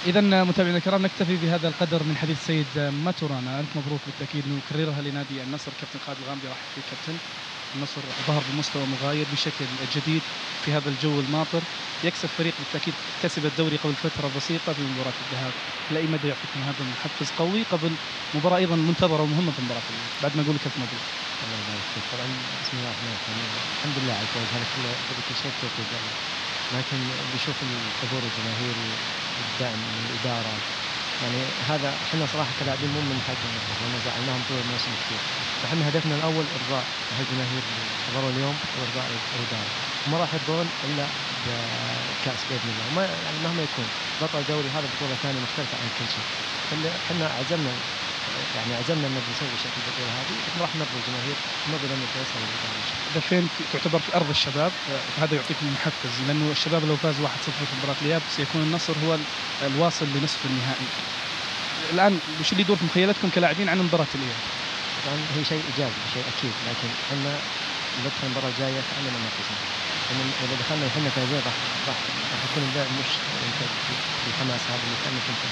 إذا متابعينا الكرام نكتفي بهذا القدر من حديث سيد ماتورانا. ألف مبروك بالتأكيد، نكررها لنادي النصر. كابتن خالد الغامدي راح في كابتن النصر ظهر بمستوى مغاير بشكل جديد في هذا الجو الماطر، يكسب فريق بالتأكيد كسب الدوري قبل فترة بسيطة في مباراة الذهاب. إلى أي مدى يعطيكم هذا محفز قوي قبل مباراة أيضا منتظرة ومهمة في مباراة بعد ما أقول لك كابتن مبروك. الله يبارك فيك. طبعا بسم الله الرحمن الرحيم، الحمد لله على الفوز، هذا كله كل شيء توفيق يعني. لكن بيشوف الحضور الجماهيري والدعم من الإدارة، يعني هذا احنا صراحة كلاعبين مو من حقنا نفرح، لأن زعلناهم طول الموسم كثير، فاحنا هدفنا الأول إرضاء هالجماهير اللي حضروا اليوم وإرضاء الإدارة، وما راح يرضون إلا بكأس بإذن الله، وما يعني مهما يكون بطل دوري هذا بطولة ثانية مختلفة عن كل شيء. احنا عزمنا يعني عزمنا ان نسوي شيء في البطوله هذه، لكن راح نرضي الجماهير ونرضي لنا الفيصل والاداره ان شاء الله. دفين تعتبر في أرض الشباب، فهذا يعطيكم محفز، لأنه الشباب لو فاز 1-0 في مباراة الإياب سيكون النصر هو الواصل لنصف النهائي. الآن وش اللي يدور في مخيلتكم كلاعبين عن مباراة الإياب؟ طبعا هي شيء ايجابي شيء اكيد، لكن احنا ندخل المباراه الجايه كاننا ما فزنا، لان اذا دخلنا احنا فايزين راح يكون اللعب مش بالحماس هذا اللي كان